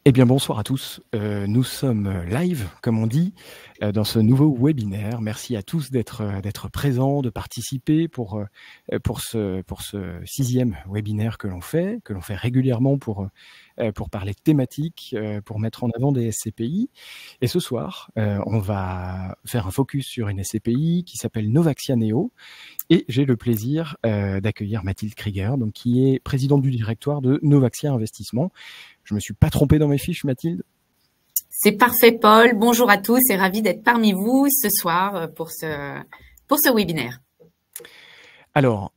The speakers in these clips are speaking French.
Eh bien, bonsoir à tous. Nous sommes live, comme on dit, dans ce nouveau webinaire. Merci à tous d'être présents, de participer pour ce 6e webinaire que l'on fait régulièrement pour parler de thématiques, pour mettre en avant des SCPI. Et ce soir, on va faire un focus sur une SCPI qui s'appelle Novaxia Neo. Et j'ai le plaisir d'accueillir Mathilde Krieger, donc, qui est présidente du directoire de Novaxia Investissement. Je me suis pas trompé dans mes fiches, Mathilde? C'est parfait, Paul. Bonjour à tous et ravi d'être parmi vous ce soir pour ce webinaire. Alors,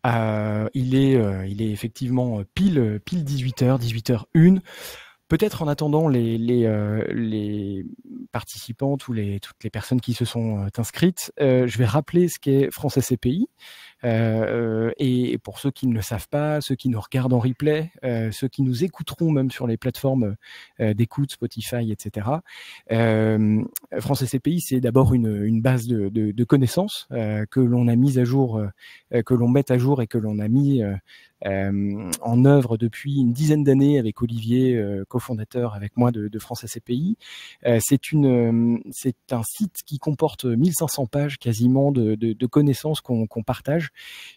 il est effectivement pile 18h, 18h01. Peut-être en attendant les participantes ou toutes les personnes qui se sont inscrites, je vais rappeler ce qu'est France SCPI. Et pour ceux qui ne le savent pas, ceux qui nous regardent en replay, ceux qui nous écouteront même sur les plateformes d'écoute, Spotify, etc. France SCPI, c'est d'abord une base de connaissances que l'on a mise à jour, que l'on met à jour et que l'on a mis en œuvre depuis une dizaine d'années avec Olivier, cofondateur avec moi de France SCPI. C'est un site qui comporte 1500 pages quasiment de connaissances qu'on partage,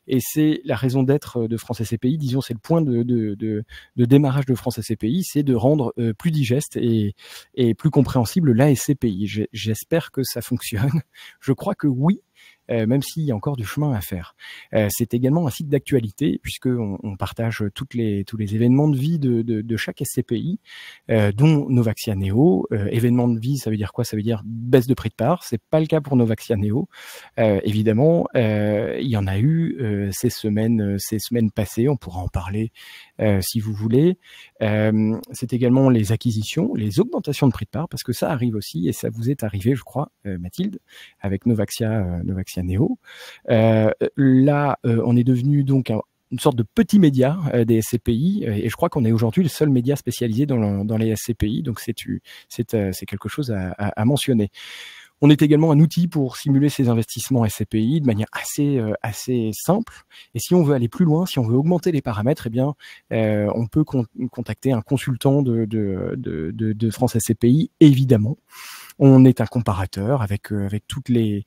et c'est la raison d'être de France SCPI. Disons, c'est le point de démarrage de France SCPI, c'est de rendre plus digeste et plus compréhensible la SCPI. J'espère que ça fonctionne. Je crois que oui. Même s'il y a encore du chemin à faire. C'est également un site d'actualité, puisqu'on partage tous les événements de vie de chaque SCPI, dont Novaxia Neo. Événements de vie, ça veut dire quoi? Ça veut dire baisse de prix de part. C'est pas le cas pour Novaxia Neo. Évidemment, il y en a eu ces semaines passées. On pourra en parler si vous voulez. C'est également les acquisitions, les augmentations de prix de part, parce que ça arrive aussi, et ça vous est arrivé, je crois, Mathilde, avec Novaxia Neo. Là, on est devenu donc une sorte de petit média des SCPI, et je crois qu'on est aujourd'hui le seul média spécialisé dans les SCPI, donc c'est quelque chose à mentionner. On est également un outil pour simuler ces investissements SCPI de manière assez simple. Et si on veut aller plus loin, si on veut augmenter les paramètres, eh bien, on peut contacter un consultant de France SCPI, évidemment. On est un comparateur avec toutes les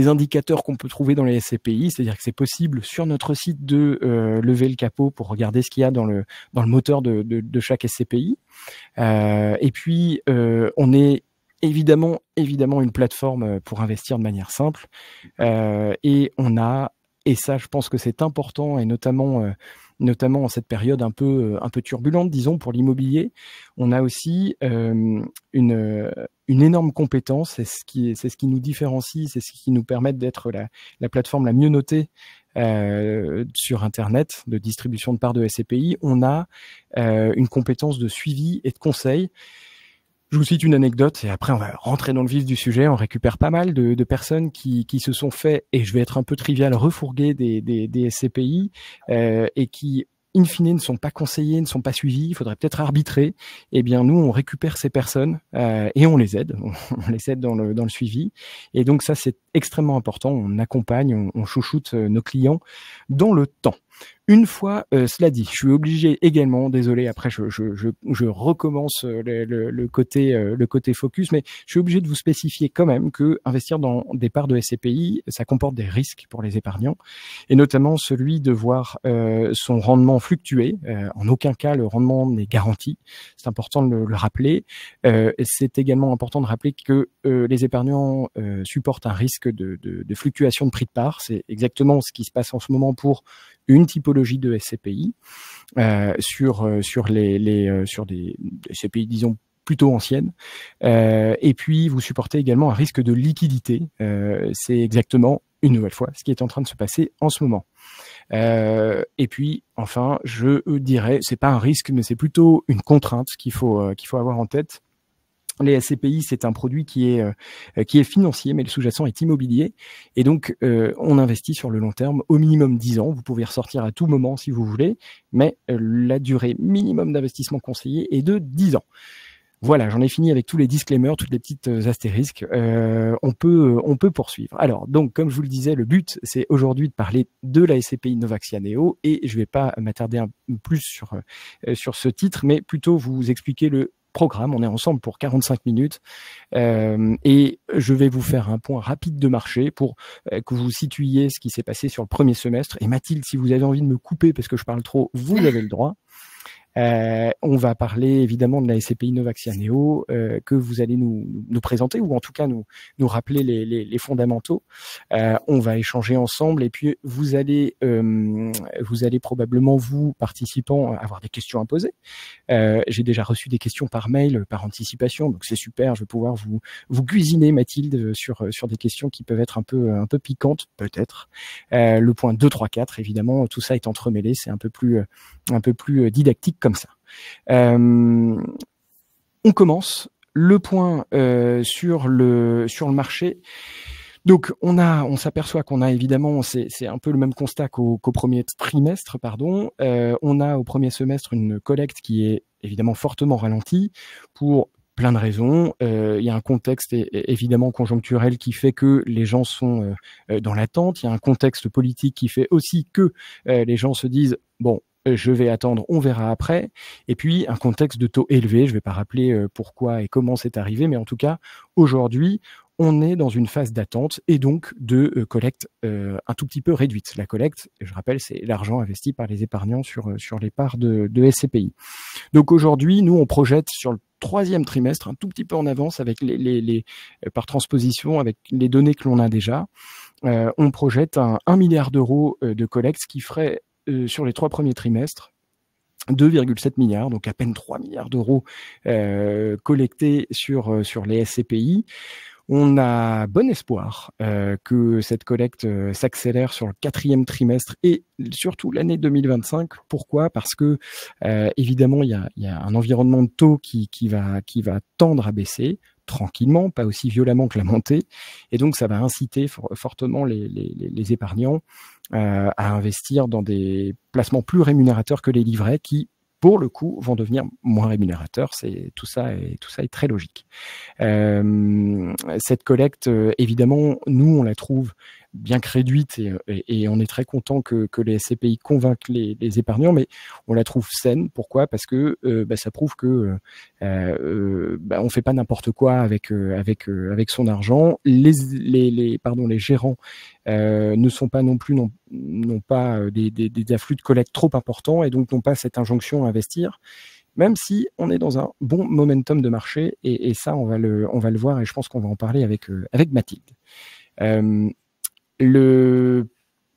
indicateurs qu'on peut trouver dans les SCPI, c'est-à-dire que c'est possible sur notre site de lever le capot pour regarder ce qu'il y a dans le moteur de chaque SCPI. Et puis, on est évidemment une plateforme pour investir de manière simple. Et ça, je pense que c'est important, et notamment en cette période un peu turbulente, disons, pour l'immobilier, on a aussi une énorme compétence. C'est ce qui nous différencie, c'est ce qui nous permet d'être la plateforme la mieux notée sur Internet de distribution de parts de SCPI. On a une compétence de suivi et de conseil. Je vous cite une anecdote et après on va rentrer dans le vif du sujet. On récupère pas mal de personnes qui se sont fait, et je vais être un peu trivial, refourguer des SCPI et qui, in fine, ne sont pas conseillés, ne sont pas suivis. Il faudrait peut-être arbitrer. Eh bien, nous, on récupère ces personnes et on les aide. On les aide dans le suivi. Et donc ça, c'est extrêmement important. On accompagne, on chouchoute nos clients dans le temps. Une fois cela dit, je suis obligé également, désolé, après je recommence le côté focus, mais je suis obligé de vous spécifier quand même que investir dans des parts de SCPI, ça comporte des risques pour les épargnants, et notamment celui de voir son rendement fluctuer. En aucun cas le rendement n'est garanti, c'est important de le rappeler. C'est également important de rappeler que les épargnants supportent un risque de fluctuation de prix de part. C'est exactement ce qui se passe en ce moment pour une typologie de SCPI sur des SCPI, disons, plutôt anciennes. Et puis, vous supportez également un risque de liquidité. C'est exactement, une nouvelle fois, ce qui est en train de se passer en ce moment. Et puis, enfin, je dirais, c'est pas un risque, mais c'est plutôt une contrainte qu'il faut avoir en tête. Les SCPI, c'est un produit qui est financier, mais le sous-jacent est immobilier. Et donc, on investit sur le long terme, au minimum 10 ans. Vous pouvez ressortir à tout moment si vous voulez, mais la durée minimum d'investissement conseillé est de 10 ans. Voilà, j'en ai fini avec tous les disclaimers, toutes les petites astérisques. On peut poursuivre. Alors, donc, comme je vous le disais, le but, c'est aujourd'hui de parler de la SCPI Novaxia Neo, et je vais pas m'attarder plus sur ce titre, mais plutôt vous expliquer le programme. On est ensemble pour 45 minutes et je vais vous faire un point rapide de marché pour que vous situiez ce qui s'est passé sur le premier semestre. Et Mathilde, si vous avez envie de me couper parce que je parle trop, vous avez le droit. On va parler évidemment de la SCPI Novaxia Neo que vous allez nous présenter, ou en tout cas nous rappeler les fondamentaux. On va échanger ensemble, et puis vous allez probablement, vous participants, avoir des questions à poser. J'ai déjà reçu des questions par mail, par anticipation, donc c'est super. Je vais pouvoir vous cuisiner, Mathilde, sur des questions qui peuvent être un peu piquantes, peut-être. Le point 2, 3, 4, évidemment, tout ça est entremêlé, c'est un peu plus didactique comme ça. On commence le point sur le marché. Donc on s'aperçoit qu'on a évidemment, c'est un peu le même constat qu'au premier trimestre, pardon. On a au premier semestre une collecte qui est évidemment fortement ralentie pour plein de raisons. Il y a un contexte évidemment conjoncturel qui fait que les gens sont dans l'attente. Il y a un contexte politique qui fait aussi que les gens se disent bon, je vais attendre, on verra après. Et puis un contexte de taux élevé. Je ne vais pas rappeler pourquoi et comment c'est arrivé, mais en tout cas aujourd'hui, on est dans une phase d'attente et donc de collecte un tout petit peu réduite. La collecte, je rappelle, c'est l'argent investi par les épargnants sur les parts de SCPI. Donc aujourd'hui, nous, on projette sur le troisième trimestre, un tout petit peu en avance avec les par transposition, avec les données que l'on a déjà. On projette 1 milliard d'euros de collecte, ce qui ferait sur les 3 premiers trimestres 2,7 milliards, donc à peine 3 milliards d'euros collectés sur les SCPI. On a bon espoir que cette collecte s'accélère sur le 4e trimestre et surtout l'année 2025. Pourquoi ? Parce que évidemment, il y a un environnement de taux qui va tendre à baisser tranquillement, pas aussi violemment que la montée, et donc ça va inciter fortement les épargnants à investir dans des placements plus rémunérateurs que les livrets qui, pour le coup, vont devenir moins rémunérateurs. Tout ça est très logique. Cette collecte, évidemment, nous, on la trouve bien que réduite et on est très content que les SCPI convainquent les épargnants, mais on la trouve saine. Pourquoi ? Parce que ça prouve que on fait pas n'importe quoi avec son argent. Les gérants ne sont pas non plus n'ont pas des afflux de collecte trop importants et donc n'ont pas cette injonction à investir, même si on est dans un bon momentum de marché, et ça on va le voir, et je pense qu'on va en parler avec Mathilde.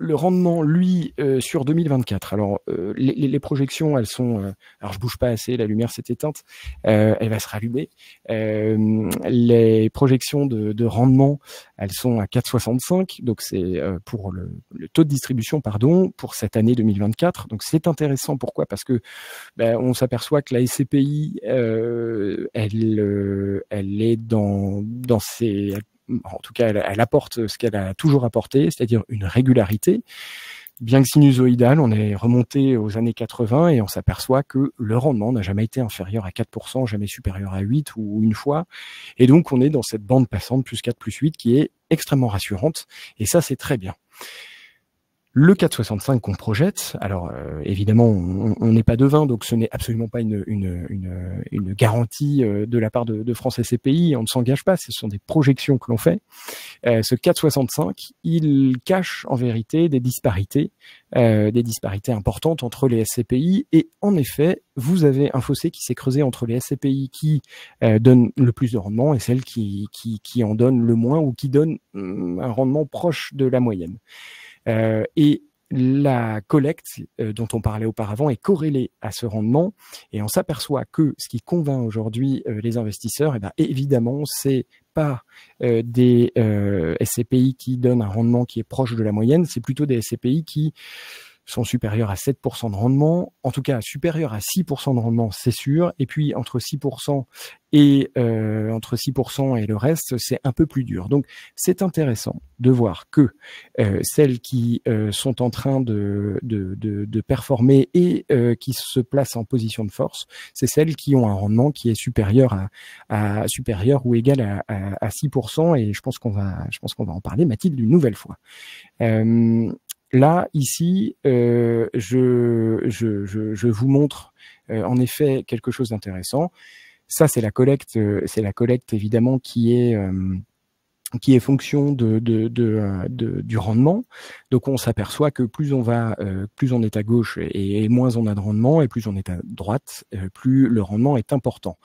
Le rendement, lui, sur 2024. Alors, les projections, elles sont... alors, je bouge pas assez, la lumière s'est éteinte. Elle va se rallumer. Les projections de rendement, elles sont à 4,65. Donc, c'est pour le taux de distribution, pardon, pour cette année 2024. Donc, c'est intéressant. Pourquoi ? Parce que on s'aperçoit que la SCPI, elle est dans ses... En tout cas, elle apporte ce qu'elle a toujours apporté, c'est-à-dire une régularité. Bien que sinusoïdale, on est remonté aux années 80 et on s'aperçoit que le rendement n'a jamais été inférieur à 4%, jamais supérieur à 8 ou une fois. Et donc, on est dans cette bande passante plus 4 plus 8 qui est extrêmement rassurante. Et ça, c'est très bien. Le 4,65 qu'on projette, alors évidemment on n'est pas devin, donc ce n'est absolument pas une garantie de la part de France SCPI, on ne s'engage pas, ce sont des projections que l'on fait. Ce 4,65, il cache en vérité des disparités importantes entre les SCPI, et en effet, vous avez un fossé qui s'est creusé entre les SCPI qui donnent le plus de rendement et celles qui en donnent le moins ou qui donnent un rendement proche de la moyenne. Et la collecte dont on parlait auparavant est corrélée à ce rendement, et on s'aperçoit que ce qui convainc aujourd'hui les investisseurs, évidemment, c'est pas des SCPI qui donnent un rendement qui est proche de la moyenne, c'est plutôt des SCPI qui sont supérieurs à 7% de rendement, en tout cas supérieurs à 6% de rendement, c'est sûr, et puis entre 6% et le reste, c'est un peu plus dur. Donc c'est intéressant de voir que celles qui sont en train de performer et qui se placent en position de force, c'est celles qui ont un rendement qui est supérieur supérieur ou égal à 6%, et je pense qu'on va en parler, Mathilde, une nouvelle fois. Là, ici, je vous montre en effet quelque chose d'intéressant. Ça, c'est la collecte évidemment qui est fonction du rendement. Donc on s'aperçoit que plus on est à gauche et moins on a de rendement, et plus on est à droite, plus le rendement est important.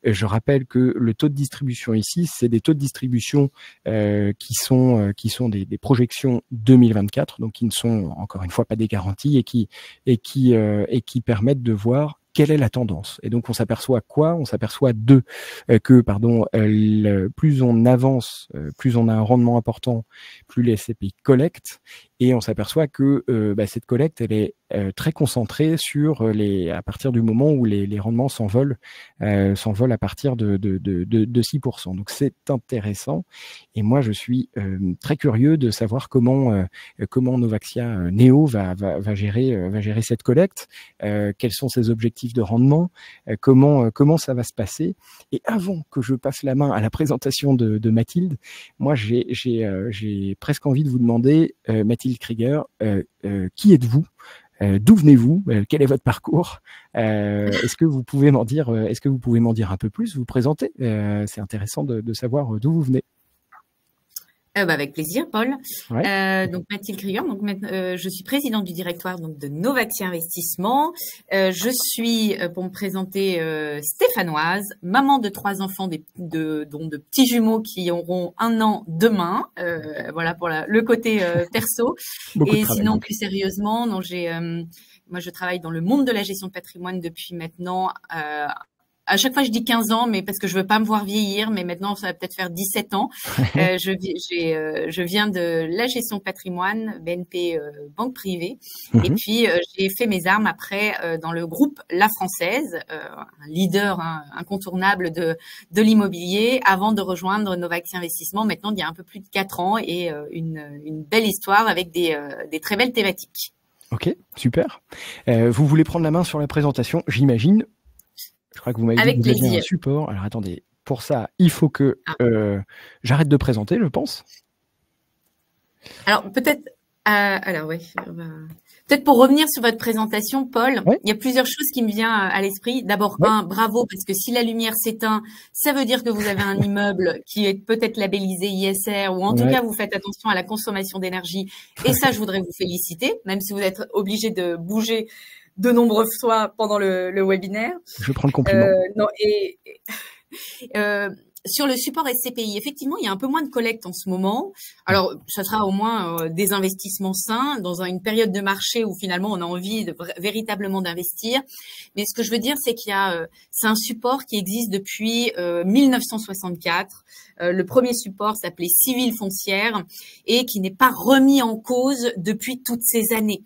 Je rappelle que le taux de distribution ici, c'est des taux de distribution qui sont des projections 2024, donc qui ne sont encore une fois pas des garanties, et qui permettent de voir quelle est la tendance. Et donc on s'aperçoit quoi? On s'aperçoit plus on avance, plus on a un rendement important, plus les SCPI collectent, et on s'aperçoit que cette collecte, elle est très concentrée à partir du moment où les rendements s'envolent à partir de 6%. Donc c'est intéressant, et moi je suis très curieux de savoir comment Novaxia Neo va gérer cette collecte, quels sont ses objectifs de rendement, comment ça va se passer. Et avant que je passe la main à la présentation de Mathilde, moi j'ai presque envie de vous demander, Mathilde Krieger, qui êtes-vous? D'où venez-vous? Quel est votre parcours? Est-ce que vous pouvez m'en dire un peu plus, vous présenter? C'est intéressant de savoir d'où vous venez. Avec plaisir, Paul. Ouais. Donc Mathilde Krieger, donc je suis présidente du directoire donc de Novaxia Investissement. Je suis, pour me présenter, stéphanoise, maman de 3 enfants, dont de petits jumeaux qui auront 1 an demain. Voilà pour le côté perso. Beaucoup de Et travail, sinon, donc. plus sérieusement, donc moi je travaille dans le monde de la gestion de patrimoine depuis maintenant. À chaque fois, je dis 15 ans, mais parce que je veux pas me voir vieillir, mais maintenant, ça va peut-être faire 17 ans. Je viens de la gestion de patrimoine, BNP, banque privée. Et puis, j'ai fait mes armes après dans le groupe La Française, un leader incontournable de l'immobilier, avant de rejoindre Novaxia Investissement, maintenant, il y a un peu plus de 4 ans, et une belle histoire avec des très belles thématiques. Ok, super. Vous voulez prendre la main sur la présentation, j'imagine. Je crois que vous m'avez dit que vous aviez un support. Alors attendez, pour ça, il faut que j'arrête de présenter, je pense. Alors peut-être, peut-être pour revenir sur votre présentation, Paul, il y a plusieurs choses qui me viennent à l'esprit. D'abord, bravo, parce que si la lumière s'éteint, ça veut dire que vous avez un immeuble qui est peut-être labellisé ISR, ou en tout cas, vous faites attention à la consommation d'énergie. Et ça, je voudrais vous féliciter, même si vous êtes obligé de bouger de nombreuses fois pendant le webinaire. Je prends le compliment. Sur le support SCPI, effectivement, il y a un peu moins de collecte en ce moment. Alors, ça sera au moins des investissements sains dans une période de marché où finalement on a envie véritablement d'investir. Mais ce que je veux dire, c'est c'est un support qui existe depuis 1964. Le premier support s'appelait Civile Foncière et qui n'est pas remis en cause depuis toutes ces années.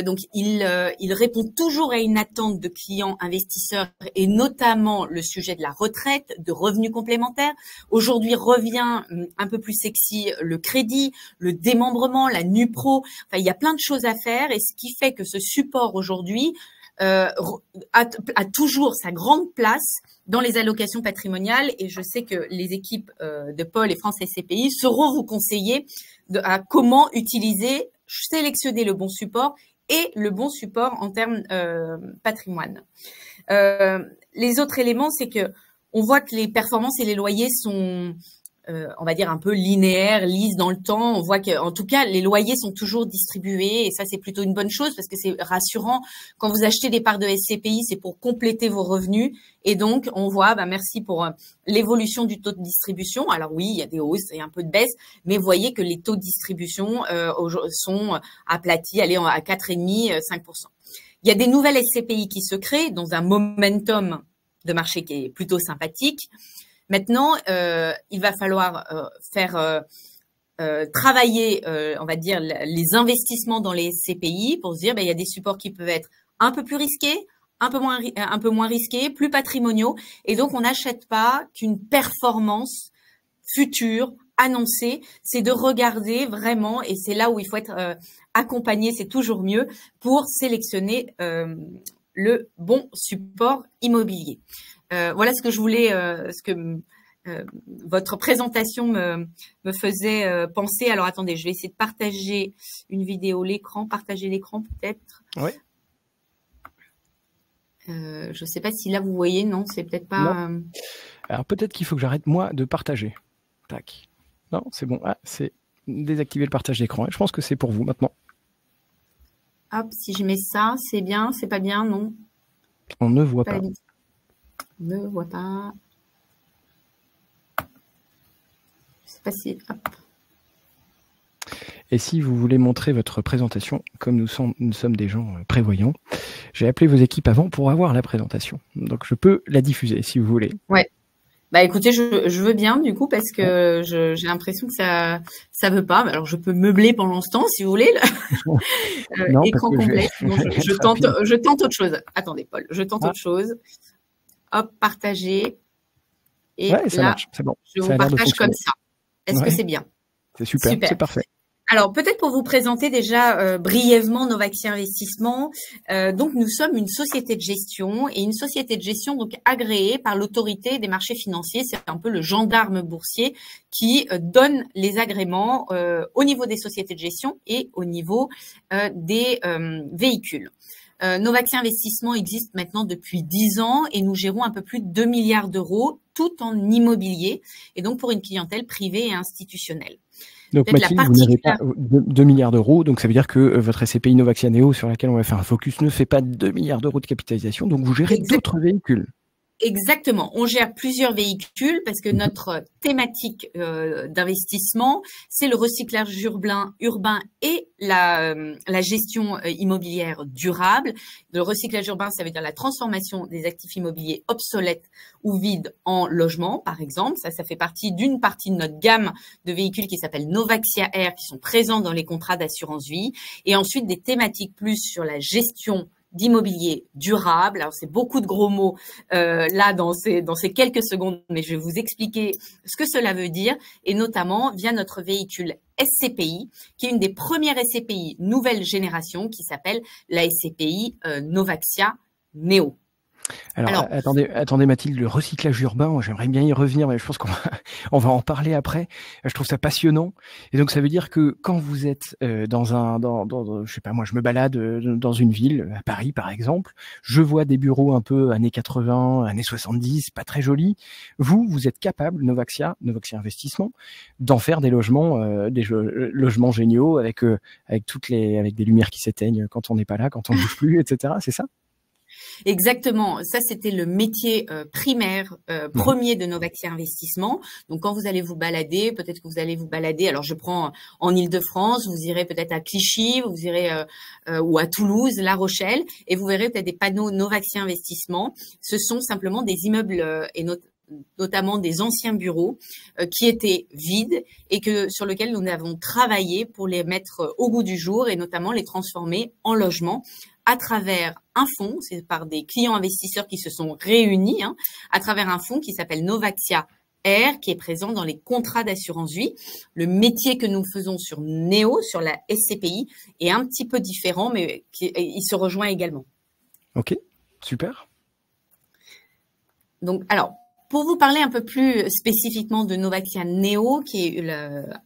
Donc, il répond toujours à une attente de clients investisseurs, et notamment le sujet de la retraite, de revenus complémentaires. Aujourd'hui revient un peu plus sexy le crédit, le démembrement, la NUPRO. Enfin, il y a plein de choses à faire, et ce qui fait que ce support aujourd'hui a toujours sa grande place dans les allocations patrimoniales. Et je sais que les équipes de Paul et France SCPI sauront vous conseiller à comment utiliser, sélectionner le bon support et le bon support en termes patrimoine. Les autres éléments, c'est que on voit que les performances et les loyers sont, on va dire, un peu linéaires, lisses dans le temps. On voit que, en tout cas, les loyers sont toujours distribués, et ça, c'est plutôt une bonne chose parce que c'est rassurant. Quand vous achetez des parts de SCPI, c'est pour compléter vos revenus. Et donc, on voit, merci pour l'évolution du taux de distribution. Alors oui, il y a des hausses et un peu de baisse, mais vous voyez que les taux de distribution sont aplatis, allez à 4,5, 5%. Il y a des nouvelles SCPI qui se créent dans un momentum de marché qui est plutôt sympathique. Maintenant, il va falloir faire travailler, on va dire, les investissements dans les SCPI pour se dire, il y a des supports qui peuvent être un peu plus risqués, un peu moins risqués, plus patrimoniaux, et donc on n'achète pas qu'une performance future annoncée. C'est de regarder vraiment, et c'est là où il faut être accompagné, c'est toujours mieux pour sélectionner le bon support immobilier. Voilà ce que je voulais, votre présentation me faisait penser. Alors attendez, je vais essayer de partager une vidéo l'écran, partager l'écran peut-être. Oui. Je sais pas si là vous voyez, non, c'est peut-être pas. Alors peut-être qu'il faut que j'arrête moi de partager. Tac. Non, c'est bon. Ah, c'est désactiver le partage d'écran. Je pense que c'est pour vous maintenant. Hop, si je mets ça, c'est bien, c'est pas bien, non. On ne voit pas. On ne voit pas. Je sais pas si. Hop. Et si vous voulez montrer votre présentation, comme nous sommes des gens prévoyants, j'ai appelé vos équipes avant pour avoir la présentation. Donc je peux la diffuser si vous voulez. Ouais. Bah écoutez, je veux bien du coup parce que j'ai l'impression que ça veut pas. Alors je peux meubler pendant ce temps si vous voulez. Non, écran complet. Non, je tente autre chose. Attendez Paul, je tente autre chose. Hop, partager. Et ouais, ça là, marche, c'est bon. Je vous partage comme ça. Est-ce que c'est bien? C'est super, c'est parfait. Alors, peut-être pour vous présenter déjà brièvement Novaxia Investissement. Donc, nous sommes une société de gestion et une société de gestion donc agréée par l'autorité des marchés financiers. C'est un peu le gendarme boursier qui donne les agréments au niveau des sociétés de gestion et au niveau des véhicules. Novaxia Investissement existe maintenant depuis 10 ans et nous gérons un peu plus de 2 milliards d'euros tout en immobilier et donc pour une clientèle privée et institutionnelle. Donc Mathilde, vous n'avez pas 2 milliards d'euros, donc ça veut dire que votre SCPI Novaxia Neo sur laquelle on va faire un focus ne fait pas 2 milliards d'euros de capitalisation, donc vous gérez d'autres véhicules. Exactement. On gère plusieurs véhicules parce que notre thématique d'investissement, c'est le recyclage urbain et la gestion immobilière durable. Le recyclage urbain, ça veut dire la transformation des actifs immobiliers obsolètes ou vides en logements, par exemple. Ça fait partie d'une partie de notre gamme de véhicules qui s'appelle Novaxia Air, qui sont présents dans les contrats d'assurance vie. Et ensuite, des thématiques plus sur la gestion d'immobilier durable. Alors, c'est beaucoup de gros mots là dans ces quelques secondes, mais je vais vous expliquer ce que cela veut dire, et notamment via notre véhicule SCPI, qui est une des premières SCPI nouvelle génération, qui s'appelle la SCPI Novaxia Neo. Alors, attendez Mathilde, le recyclage urbain, j'aimerais bien y revenir, mais je pense qu'on va en parler après. Je trouve ça passionnant. Et donc ça veut dire que quand vous êtes je sais pas moi, je me balade dans une ville, à Paris par exemple, je vois des bureaux un peu années 80, années 70, pas très jolis. Vous êtes capable, Novaxia Investissement, d'en faire des logements, logements géniaux avec des lumières qui s'éteignent quand on n'est pas là, quand on ne bouge plus, etc. C'est ça? Exactement. Ça, c'était le métier primaire, premier de Novaxia Investissement. Donc, quand vous allez vous balader, peut-être que vous allez vous balader. Alors, je prends en Île-de-France, vous irez peut-être à Clichy, vous irez ou à Toulouse, La Rochelle, et vous verrez peut-être des panneaux Novaxia Investissement. Ce sont simplement des immeubles et notamment des anciens bureaux qui étaient vides et sur lesquels nous avons travaillé pour les mettre au goût du jour et notamment les transformer en logements à travers un fonds, c'est par des clients investisseurs qui se sont réunis, à travers un fonds qui s'appelle Novaxia Air, qui est présent dans les contrats d'assurance vie. Le métier que nous faisons sur Neo, sur la SCPI, est un petit peu différent, mais il se rejoint également. Ok, super. Donc, alors, pour vous parler un peu plus spécifiquement de Novaxia Neo, qui est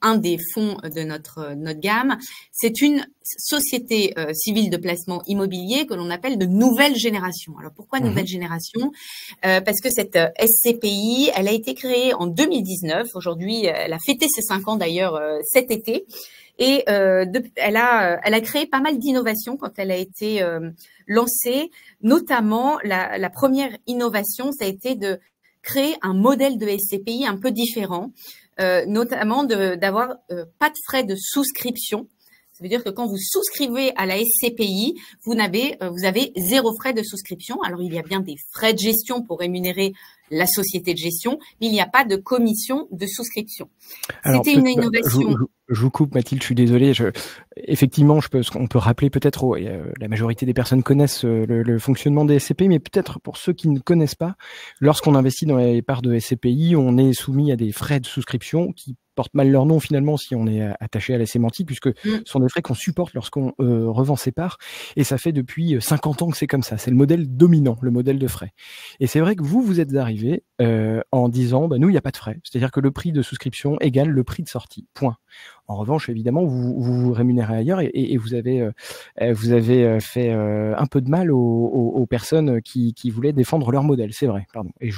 un des fonds de notre gamme, c'est une société civile de placement immobilier que l'on appelle de nouvelle génération. Alors pourquoi nouvelle génération? Parce que cette SCPI, elle a été créée en 2019. Aujourd'hui, elle a fêté ses 5 ans d'ailleurs cet été. Et elle a créé pas mal d'innovations quand elle a été lancée. Notamment, la première innovation, ça a été de créer un modèle de SCPI un peu différent, notamment d'avoir pas de frais de souscription. Ça veut dire que quand vous souscrivez à la SCPI, vous avez 0 frais de souscription. Alors, il y a bien des frais de gestion pour rémunérer la société de gestion, mais il n'y a pas de commission de souscription. C'était une innovation. Je vous coupe, Mathilde, je suis désolé. Effectivement, on peut rappeler peut-être, la majorité des personnes connaissent le fonctionnement des SCPI, mais peut-être pour ceux qui ne connaissent pas, lorsqu'on investit dans les parts de SCPI, on est soumis à des frais de souscription qui portent mal leur nom finalement si on est attaché à la sémantique, puisque ce sont des frais qu'on supporte lorsqu'on revend ses parts, et ça fait depuis 50 ans que c'est comme ça. C'est le modèle dominant, le modèle de frais. Et c'est vrai que vous êtes arrivé en disant, nous, il n'y a pas de frais. C'est-à-dire que le prix de souscription égale le prix de sortie. Point. En revanche, évidemment, vous rémunérez ailleurs et vous avez fait un peu de mal aux personnes qui voulaient défendre leur modèle. C'est vrai, pardon. Et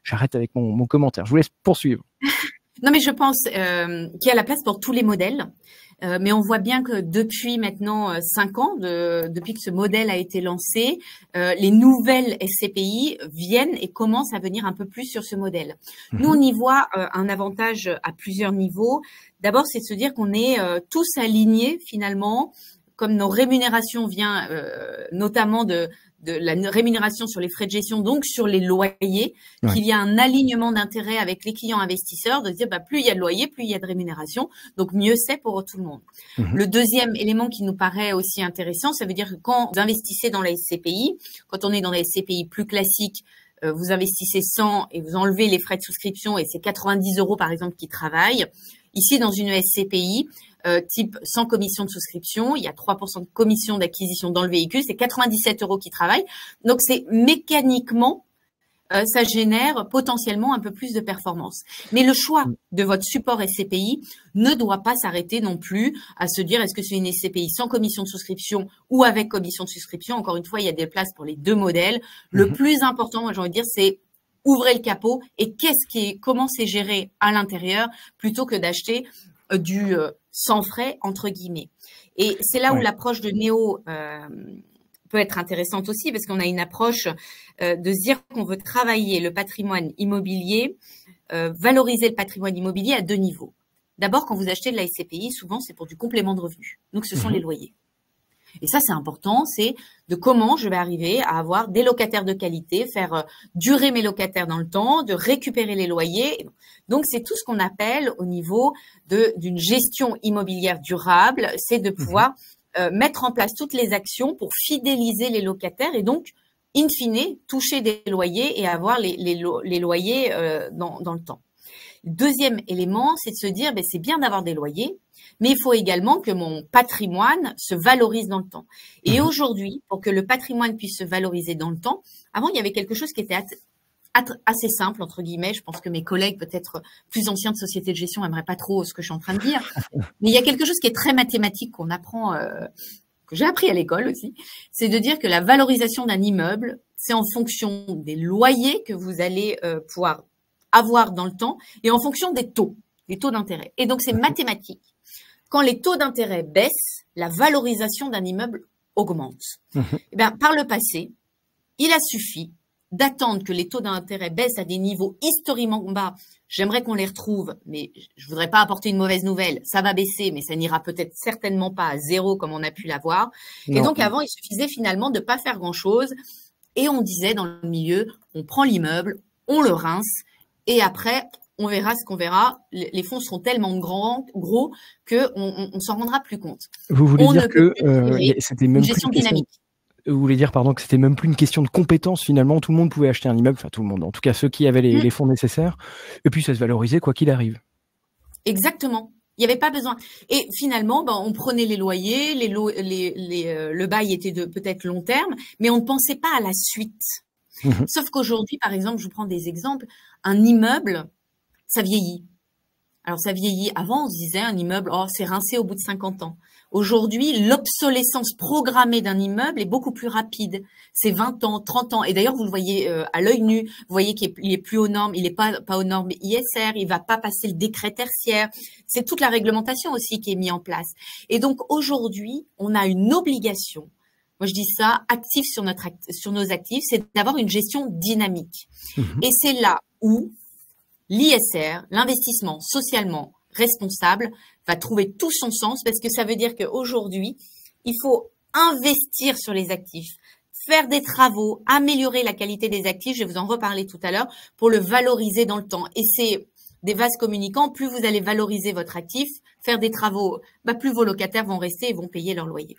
j'arrête avec mon commentaire. Je vous laisse poursuivre. Non, mais je pense qu'il y a la place pour tous les modèles. Mais on voit bien que depuis maintenant 5 ans, depuis que ce modèle a été lancé, les nouvelles SCPI viennent et commencent à venir un peu plus sur ce modèle. Nous, on y voit un avantage à plusieurs niveaux. D'abord, c'est de se dire qu'on est tous alignés finalement, comme nos rémunérations viennent notamment de la rémunération sur les frais de gestion, donc sur les loyers, qu'il y a un alignement d'intérêt avec les clients investisseurs, de se dire plus il y a de loyer, plus il y a de rémunération, donc mieux c'est pour tout le monde. Le deuxième élément qui nous paraît aussi intéressant, ça veut dire que quand vous investissez dans la SCPI, quand on est dans la SCPI plus classique, vous investissez 100 et vous enlevez les frais de souscription et c'est 90 € par exemple qui travaillent. Ici, dans une SCPI, type sans commission de souscription, il y a 3% de commission d'acquisition dans le véhicule, c'est 97 € qui travaillent. Donc, c'est mécaniquement, ça génère potentiellement un peu plus de performance. Mais le choix de votre support SCPI ne doit pas s'arrêter non plus à se dire est-ce que c'est une SCPI sans commission de souscription ou avec commission de souscription. Encore une fois, il y a des places pour les deux modèles. Le plus important, moi j'ai envie de dire, c'est ouvrez le capot et comment c'est géré à l'intérieur plutôt que d'acheter du sans frais entre guillemets. Et c'est là où l'approche de Néo peut être intéressante aussi parce qu'on a une approche de se dire qu'on veut travailler le patrimoine immobilier, valoriser le patrimoine immobilier à deux niveaux. D'abord, quand vous achetez de la SCPI, souvent c'est pour du complément de revenus. Donc ce sont les loyers. Et ça, c'est important, c'est de comment je vais arriver à avoir des locataires de qualité, faire durer mes locataires dans le temps, de récupérer les loyers. Donc, c'est tout ce qu'on appelle au niveau d'une gestion immobilière durable, c'est de pouvoir mettre en place toutes les actions pour fidéliser les locataires et donc, in fine, toucher des loyers et avoir les loyers dans le temps. Deuxième élément, c'est de se dire, c'est bien d'avoir des loyers, mais il faut également que mon patrimoine se valorise dans le temps. Et aujourd'hui, pour que le patrimoine puisse se valoriser dans le temps, avant, il y avait quelque chose qui était assez simple, entre guillemets. Je pense que mes collègues, peut-être plus anciens de société de gestion, n'aimeraient pas trop ce que je suis en train de dire. Mais il y a quelque chose qui est très mathématique qu'on apprend, que j'ai appris à l'école aussi. C'est de dire que la valorisation d'un immeuble, c'est en fonction des loyers que vous allez pouvoir avoir dans le temps et en fonction des taux d'intérêt. Et donc, c'est mathématique. Quand les taux d'intérêt baissent, la valorisation d'un immeuble augmente. Eh bien, par le passé, il a suffi d'attendre que les taux d'intérêt baissent à des niveaux historiquement bas. J'aimerais qu'on les retrouve, mais je voudrais pas apporter une mauvaise nouvelle. Ça va baisser, mais ça n'ira peut-être certainement pas à 0 comme on a pu l'avoir. Et donc, avant, il suffisait finalement de pas faire grand-chose. Et on disait dans le milieu, on prend l'immeuble, on le rince, et après, on verra ce qu'on verra. Les fonds seront tellement gros qu'on s'en rendra plus compte. Vous voulez dire que c'était même une gestion dynamique. Vous voulez dire, pardon, que c'était même plus une question de compétence finalement. Tout le monde pouvait acheter un immeuble, enfin tout le monde, en tout cas ceux qui avaient les fonds nécessaires, et puis ça se valorisait quoi qu'il arrive. Exactement. Il n'y avait pas besoin. Et finalement, on prenait les loyers, le bail était de peut-être long terme, mais on ne pensait pas à la suite. Sauf qu'aujourd'hui, par exemple, je vous prends des exemples, un immeuble, ça vieillit. Alors, ça vieillit. Avant, on se disait un immeuble, c'est rincé au bout de 50 ans. Aujourd'hui, l'obsolescence programmée d'un immeuble est beaucoup plus rapide. C'est 20 ans, 30 ans. Et d'ailleurs, vous le voyez à l'œil nu. Vous voyez qu'il est plus aux normes. Il n'est pas aux normes ISR. Il va pas passer le décret tertiaire. C'est toute la réglementation aussi qui est mise en place. Et donc, aujourd'hui, on a une obligation. Moi, je dis ça, actif sur nos actifs, c'est d'avoir une gestion dynamique. Et c'est là où l'ISR, l'investissement socialement responsable, va trouver tout son sens parce que ça veut dire qu'aujourd'hui, il faut investir sur les actifs, faire des travaux, améliorer la qualité des actifs, je vais vous en reparler tout à l'heure, pour le valoriser dans le temps. Et c'est des vases communicants, plus vous allez valoriser votre actif, faire des travaux, plus vos locataires vont rester et vont payer leur loyer.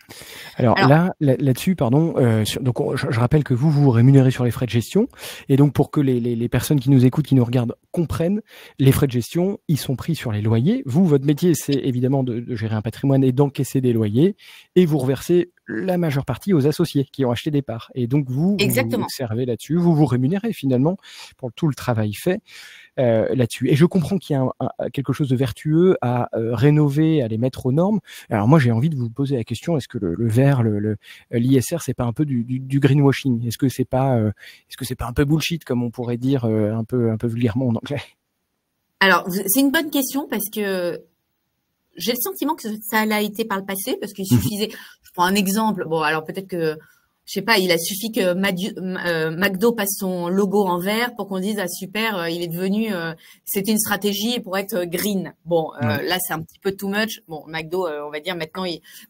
Alors là-dessus, pardon, donc je rappelle que vous rémunérez sur les frais de gestion, et donc pour que les personnes qui nous écoutent, qui nous regardent, comprennent, les frais de gestion, ils sont pris sur les loyers. Vous, votre métier, c'est évidemment de gérer un patrimoine et d'encaisser des loyers, et vous reversez la majeure partie aux associés qui ont acheté des parts. Et donc vous servez là-dessus, vous rémunérez finalement pour tout le travail fait. Là-dessus. Et je comprends qu'il y a quelque chose de vertueux à rénover, à les mettre aux normes. Alors moi, j'ai envie de vous poser la question, est-ce que le vert, l'ISR, c'est pas un peu du greenwashing? Est-ce que c'est pas un peu bullshit, comme on pourrait dire un peu vulgairement en anglais? Alors, c'est une bonne question parce que j'ai le sentiment que ça l'a été par le passé, parce qu'il suffisait, je prends un exemple, bon, alors peut-être que je sais pas, il a suffi que McDo passe son logo en vert pour qu'on dise ah super, il est devenu, c'était une stratégie pour être green. Bon, là c'est un petit peu too much. Bon, McDo, on va dire maintenant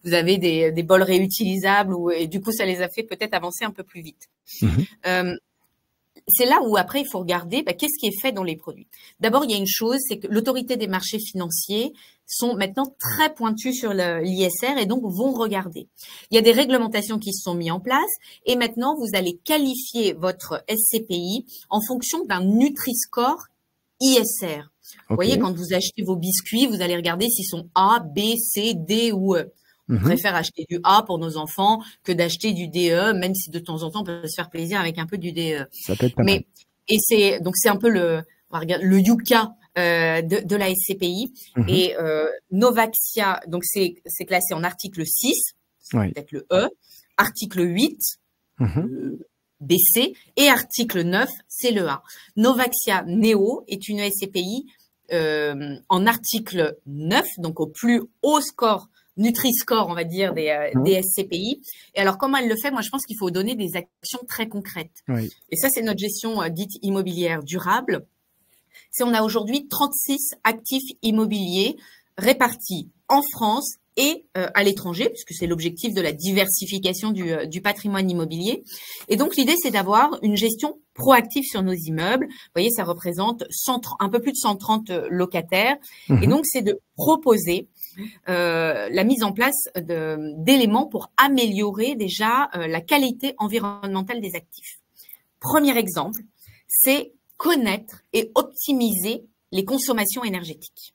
vous avez des bols réutilisables et du coup ça les a fait peut-être avancer un peu plus vite. C'est là où après il faut regarder qu'est-ce qui est fait dans les produits. D'abord, il y a une chose, c'est que l'autorité des marchés financiers sont maintenant très pointus sur l'ISR et donc vont regarder. Il y a des réglementations qui se sont mises en place et maintenant vous allez qualifier votre SCPI en fonction d'un Nutri-Score ISR. Vous voyez, quand vous achetez vos biscuits, vous allez regarder s'ils sont A, B, C, D ou E. On préfère acheter du A pour nos enfants que d'acheter du DE, même si de temps en temps on peut se faire plaisir avec un peu du DE. Ça peut être pas mal. Et c'est un peu le Yucca de la SCPI. Et Novaxia, donc c'est classé en article 6, peut-être le E, article 8, BC, et article 9, c'est le A. Novaxia Neo est une SCPI en article 9, donc au plus haut score Nutri-Score, on va dire, des SCPI. Et alors, comment elle le fait? Moi, je pense qu'il faut donner des actions très concrètes. Et ça, c'est notre gestion dite immobilière durable. On a aujourd'hui 36 actifs immobiliers répartis en France et à l'étranger, puisque c'est l'objectif de la diversification du patrimoine immobilier. Et donc, l'idée, c'est d'avoir une gestion proactive sur nos immeubles. Vous voyez, ça représente un peu plus de 130 locataires. Et donc, c'est de proposer la mise en place d'éléments pour améliorer déjà la qualité environnementale des actifs. Premier exemple, c'est connaître et optimiser les consommations énergétiques.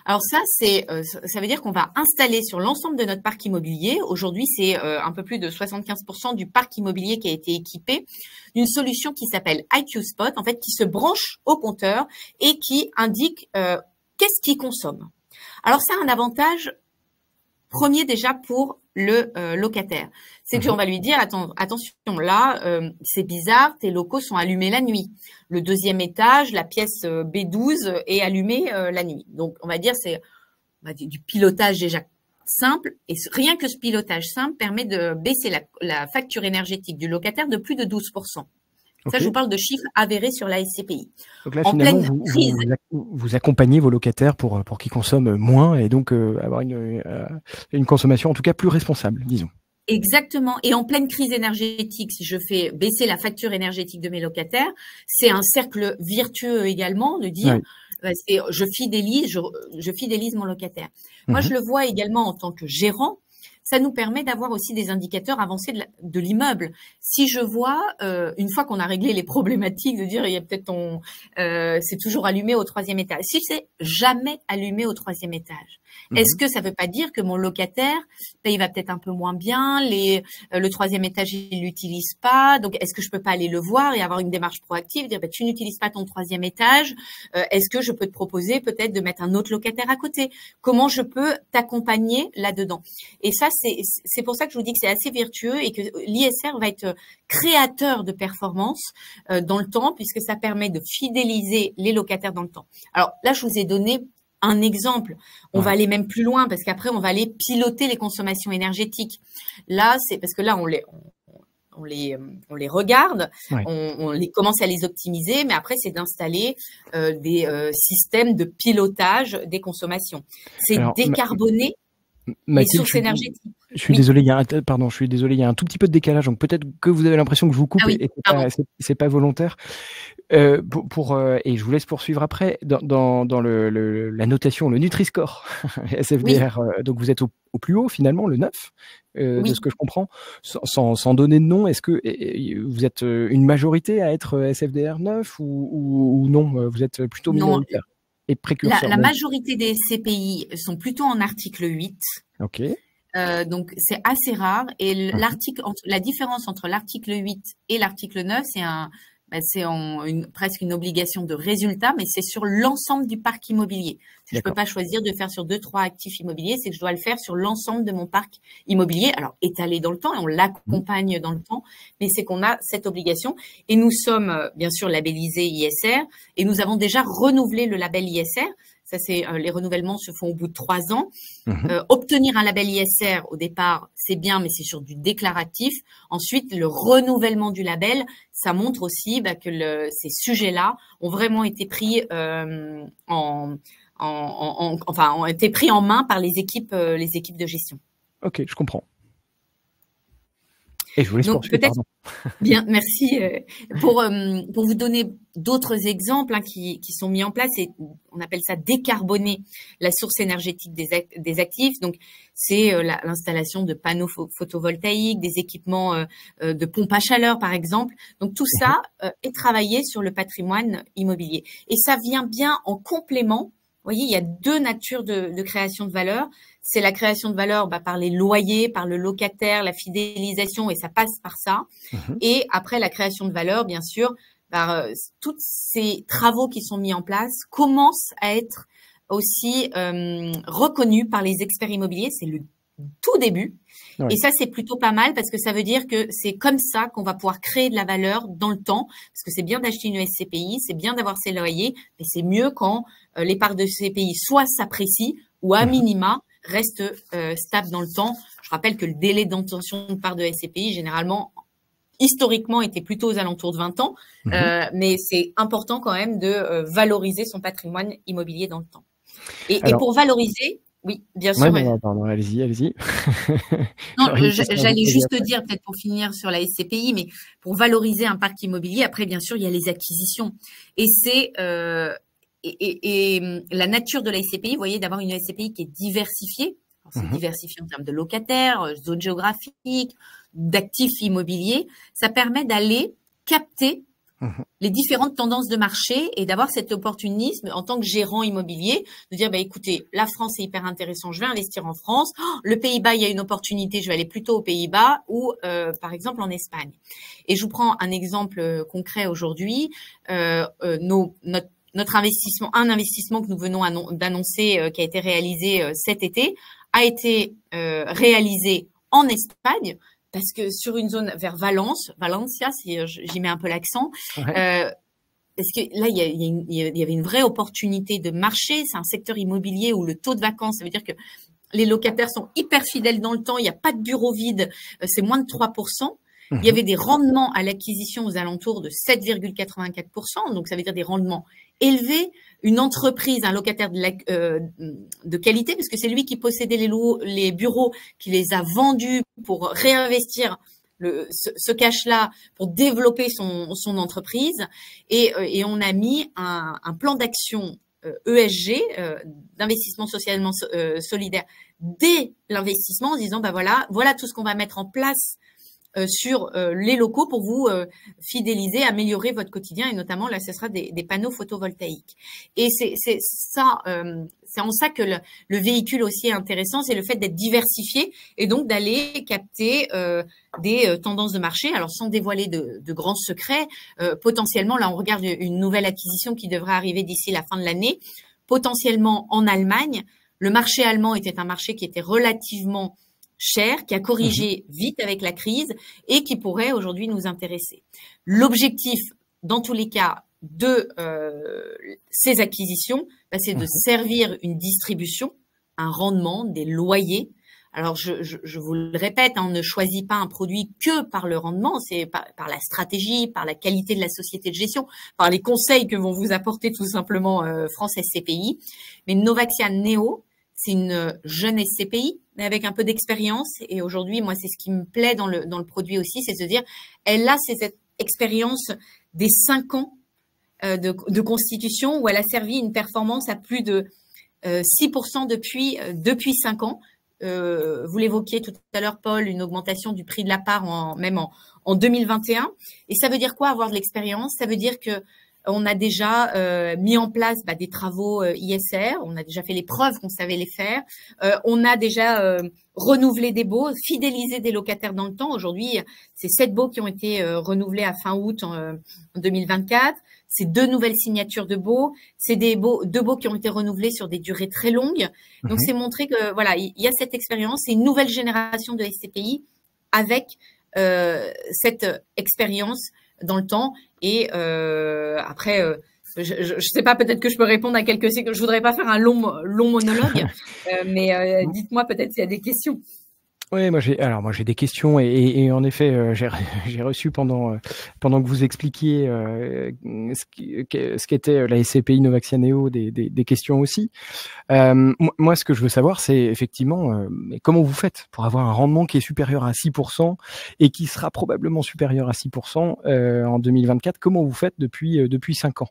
Alors ça, ça veut dire qu'on va installer sur l'ensemble de notre parc immobilier, aujourd'hui c'est un peu plus de 75% du parc immobilier qui a été équipé d'une solution qui s'appelle IQ Spot, en fait, qui se branche au compteur et qui indique qu'est-ce qu'il consomme. Alors, ça a un avantage premier déjà pour le locataire. C'est qu'on va lui dire, attention, là, c'est bizarre, tes locaux sont allumés la nuit. Le deuxième étage, la pièce B12 est allumée la nuit. Donc, on va dire, c'est du pilotage déjà simple. Et rien que ce pilotage simple permet de baisser la facture énergétique du locataire de plus de 12%. Ça, je vous parle de chiffres avérés sur la SCPI. Donc là, finalement, vous accompagnez vos locataires pour qu'ils consomment moins et donc avoir une consommation en tout cas plus responsable, disons. Exactement. Et en pleine crise énergétique, si je fais baisser la facture énergétique de mes locataires, c'est un cercle vertueux également de dire je fidélise mon locataire. Moi, je le vois également en tant que gérant. Ça nous permet d'avoir aussi des indicateurs avancés de l'immeuble. Si je vois, une fois qu'on a réglé les problématiques, de dire il y a peut-être c'est toujours allumé au 3e étage. Si c'est jamais allumé au 3e étage, est-ce que ça veut pas dire que mon locataire, il va peut-être un peu moins bien, le 3e étage il l'utilise pas, donc est-ce que je peux pas aller le voir et avoir une démarche proactive, dire tu n'utilises pas ton 3e étage, est-ce que je peux te proposer peut-être de mettre un autre locataire à côté? Comment je peux t'accompagner là-dedans? Et ça, c'est pour ça que je vous dis que c'est assez vertueux et que l'ISR va être créateur de performance dans le temps, puisque ça permet de fidéliser les locataires dans le temps. Alors là, je vous ai donné un exemple. On va aller même plus loin parce qu'après, on va aller piloter les consommations énergétiques. Là, c'est parce que là, on les regarde, on les commence à les optimiser, mais après, c'est d'installer des systèmes de pilotage des consommations. C'est décarboner les sources énergétiques. Je suis Oui. désolé, je suis désolé, il y a un tout petit peu de décalage, donc peut-être que vous avez l'impression que je vous coupe Ah oui, et pardon. c'est pas volontaire. Et je vous laisse poursuivre après. Dans la notation, le Nutri-Score Oui, SFDR, donc vous êtes au plus haut finalement, le 9, de ce oui. que je comprends. Sans donner de nom, est-ce que vous êtes une majorité à être SFDR 9 ou non, vous êtes plutôt Non, minoritaire et la, précurseur la même? majorité des CPI sont plutôt en article 8. OK. Donc c'est assez rare. Et Mmh. la différence entre l'article 8 et l'article 9, c'est presque une obligation de résultat, mais c'est sur l'ensemble du parc immobilier. Je ne peux D'accord. pas choisir de faire sur 2, 3 actifs immobiliers, c'est que je dois le faire sur l'ensemble de mon parc immobilier. Alors étalé dans le temps et on Mmh. l'accompagne dans le temps, mais c'est qu'on a cette obligation. Et nous sommes bien sûr labellisés ISR et nous avons déjà renouvelé le label ISR. Ça, les renouvellements se font au bout de 3 ans. Mmh. Obtenir un label ISR au départ, c'est bien, mais c'est sur du déclaratif. Ensuite, le renouvellement du label, ça montre aussi que ces sujets-là ont vraiment été pris ont été pris en main par les équipes de gestion. OK, je comprends. Et je vous laisse Donc poursuivre, peut-être pardon. bien, merci. Pour vous donner d'autres exemples qui sont mis en place, et on appelle ça décarboner la source énergétique des actifs. Donc, c'est l'installation de panneaux photovoltaïques, des équipements de pompes à chaleur, par exemple. Donc, tout Mmh. ça est travaillé sur le patrimoine immobilier. Et ça vient bien en complément. Vous voyez, il y a deux natures de création de valeur. C'est la création de valeur par les loyers, par le locataire, la fidélisation, et ça passe par ça. Mmh. Et après, la création de valeur, bien sûr, par tous ces travaux qui sont mis en place commencent à être aussi reconnus par les experts immobiliers. C'est le tout début. Et Ouais. ça, c'est plutôt pas mal parce que ça veut dire que c'est comme ça qu'on va pouvoir créer de la valeur dans le temps. Parce que c'est bien d'acheter une SCPI, c'est bien d'avoir ses loyers, mais c'est mieux quand les parts de SCPI soit s'apprécient ou à Mmh. minima restent stables dans le temps. Je rappelle que le délai d'obtention de parts de SCPI, généralement, historiquement, était plutôt aux alentours de 20 ans. Mmh. Mais c'est important quand même de valoriser son patrimoine immobilier dans le temps. Et Alors pour valoriser, oui, bien ouais, sûr. non, non, pardon, allez-y, allez-y. Non, J'aurais une question à vous j'allais poser juste après. dire, peut-être pour finir sur la SCPI, mais pour valoriser un parc immobilier, après, bien sûr, il y a les acquisitions. Et c'est la nature de la SCPI, vous voyez, d'avoir une SCPI qui est diversifiée. Alors, c'est Mmh. diversifié en termes de locataires, zone géographique, d'actifs immobiliers. Ça permet d'aller capter Mmh. les différentes tendances de marché et d'avoir cet opportunisme en tant que gérant immobilier, de dire, écoutez, la France est hyper intéressant, je vais investir en France. Oh, le Pays-Bas, il y a une opportunité, je vais aller plutôt aux Pays-Bas ou, par exemple, en Espagne. Et je vous prends un exemple concret aujourd'hui. Notre investissement, un investissement que nous venons d'annoncer, qui a été réalisé cet été, a été réalisé en Espagne, parce que sur une zone vers Valencia, j'y mets un peu l'accent, Ouais. parce que là, il y avait une vraie opportunité de marché. C'est un secteur immobilier où le taux de vacances, ça veut dire que les locataires sont hyper fidèles dans le temps, il n'y a pas de bureau vide, c'est moins de 3%. Il y Mmh. avait des rendements à l'acquisition aux alentours de 7,84%, donc ça veut dire des rendements élevés. Une entreprise, un locataire de qualité, parce que c'est lui qui possédait les bureaux, qui les a vendus pour réinvestir ce cash-là pour développer son entreprise. Et on a mis un plan d'action ESG, d'investissement socialement solidaire, dès l'investissement, en disant voilà tout ce qu'on va mettre en place sur les locaux pour vous fidéliser, améliorer votre quotidien, et notamment là ce sera des panneaux photovoltaïques. Et c'est ça, c'est en ça que le véhicule aussi est intéressant, c'est le fait d'être diversifié et donc d'aller capter des tendances de marché. Alors sans dévoiler de grands secrets, potentiellement là on regarde une nouvelle acquisition qui devrait arriver d'ici la fin de l'année, potentiellement en Allemagne. Le marché allemand était un marché qui était relativement cher, qui a Mmh. corrigé vite avec la crise et qui pourrait aujourd'hui nous intéresser. L'objectif, dans tous les cas, de ces acquisitions, c'est de Mmh. servir une distribution, un rendement, des loyers. Alors, je vous le répète, on ne choisit pas un produit que par le rendement, c'est par la stratégie, par la qualité de la société de gestion, par les conseils que vont vous apporter tout simplement France SCPI. Mais Novaxia Neo, c'est une jeune SCPI, mais avec un peu d'expérience. Et aujourd'hui, moi, c'est ce qui me plaît dans le produit aussi, c'est de se dire, elle a cette expérience des 5 ans de constitution où elle a servi une performance à plus de 6% depuis 5 ans. Vous l'évoquiez tout à l'heure, Paul, une augmentation du prix de la part même en 2021. Et ça veut dire quoi, avoir de l'expérience? Ça veut dire que on a déjà mis en place des travaux ISR, on a déjà fait les preuves qu'on savait les faire, on a déjà renouvelé des baux, fidélisé des locataires dans le temps. Aujourd'hui, c'est 7 baux qui ont été renouvelés à fin août en 2024. C'est 2 nouvelles signatures de baux, c'est 2 baux qui ont été renouvelés sur des durées très longues. Donc, c'est montrer que voilà, il y a cette expérience, c'est une nouvelle génération de SCPI avec cette expérience dans le temps. Et après, je sais pas, peut-être que je peux répondre à quelques séquences. Je voudrais pas faire un long monologue, mais dites-moi peut-être s'il y a des questions. Oui, moi j'ai des questions et en effet j'ai reçu pendant que vous expliquiez ce qu'était la SCPI Novaxia-Neo des questions aussi. Moi ce que je veux savoir c'est effectivement comment vous faites pour avoir un rendement qui est supérieur à 6% et qui sera probablement supérieur à 6% en 2024. Comment vous faites depuis 5 ans?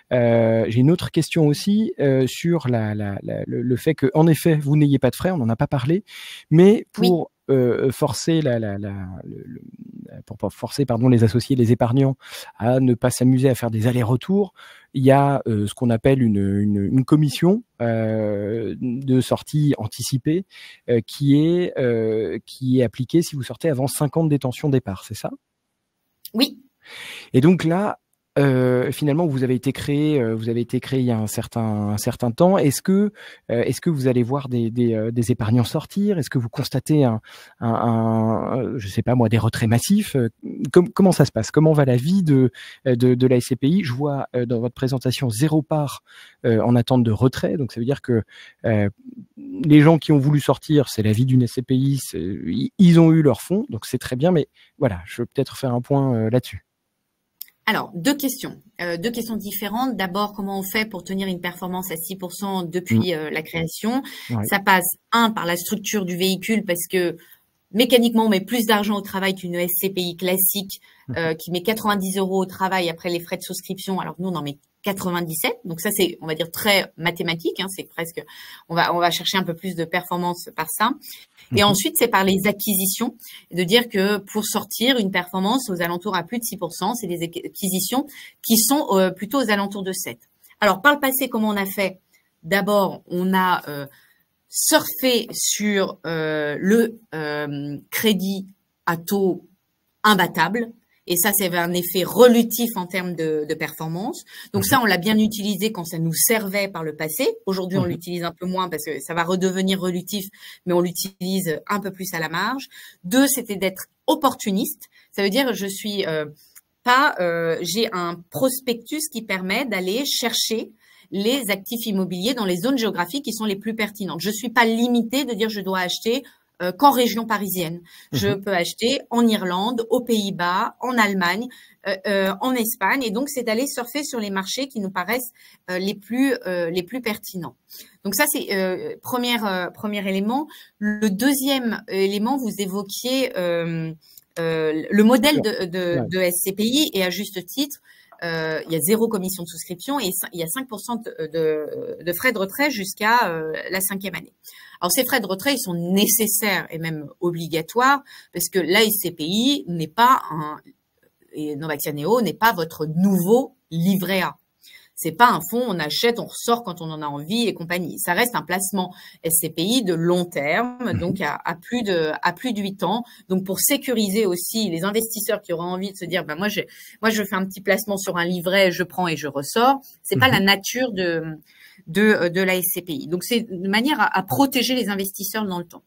J'ai une autre question aussi sur le fait que, en effet, vous n'ayez pas de frais, on n'en a pas parlé, mais pour forcer forcer les associés, les épargnants à ne pas s'amuser à faire des allers-retours, il y a ce qu'on appelle une commission de sortie anticipée qui est appliquée si vous sortez avant 5 ans de détention départ, c'est ça? Oui. Et donc là, finalement, vous avez été créé il y a un certain temps. Est-ce que vous allez voir des épargnants sortir? Est-ce que vous constatez je sais pas moi, des retraits massifs? Comment ça se passe? Comment va la vie de la SCPI? Je vois dans votre présentation 0 part en attente de retrait. Donc ça veut dire que les gens qui ont voulu sortir, c'est la vie d'une SCPI, ils ont eu leur fonds, donc c'est très bien. Mais voilà, je veux peut-être faire un point là-dessus. Alors, 2 questions différentes. D'abord, comment on fait pour tenir une performance à 6% depuis la création? Ouais. Ça passe, par la structure du véhicule, parce que mécaniquement, on met plus d'argent au travail qu'une SCPI classique qui met 90 € au travail après les frais de souscription, alors que nous, on en met 97. Donc ça, c'est, on va dire, très mathématique. C'est presque, on va chercher un peu plus de performance par ça. Et ensuite, c'est par les acquisitions, de dire que pour sortir une performance aux alentours à plus de 6%, c'est des acquisitions qui sont plutôt aux alentours de 7. Alors, par le passé, comment on a fait? D'abord, on a surfé sur le crédit à taux imbattable. Et ça, c'est un effet relutif en termes de performance. Donc ça, on l'a bien utilisé quand ça nous servait par le passé. Aujourd'hui, on l'utilise un peu moins parce que ça va redevenir relutif, mais on l'utilise un peu plus à la marge. 2, c'était d'être opportuniste. Ça veut dire je suis j'ai un prospectus qui permet d'aller chercher les actifs immobiliers dans les zones géographiques qui sont les plus pertinentes. Je suis pas limitée de dire je dois acheter qu'en région parisienne. Je peux acheter en Irlande, aux Pays-Bas, en Allemagne, en Espagne. Et donc, c'est d'aller surfer sur les marchés qui nous paraissent les plus pertinents. Donc ça, c'est premier élément. Le deuxième élément, vous évoquiez le modèle de SCPI, et à juste titre, il y a 0 commission de souscription et il y a 5% de frais de retrait jusqu'à la 5e année. Alors, ces frais de retrait, ils sont nécessaires et même obligatoires parce que la SCPI n'est pas et Novaxia-Neo n'est pas votre nouveau livret A. C'est pas un fonds, on achète, on ressort quand on en a envie et compagnie. Ça reste un placement SCPI de long terme, donc à plus de 8 ans. Donc, pour sécuriser aussi les investisseurs qui auront envie de se dire, moi, je fais un petit placement sur un livret, je prends et je ressors. C'est pas la nature de la SCPI. Donc, c'est une manière à protéger les investisseurs dans le temps.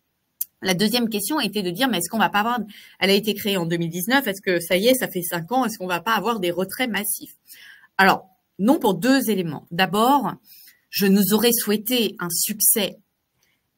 La deuxième question était de dire, mais est-ce qu'on va pas avoir, elle a été créée en 2019, est-ce que ça y est, ça fait 5 ans, est-ce qu'on va pas avoir des retraits massifs? Alors, non, pour 2 éléments. D'abord, je nous aurais souhaité un succès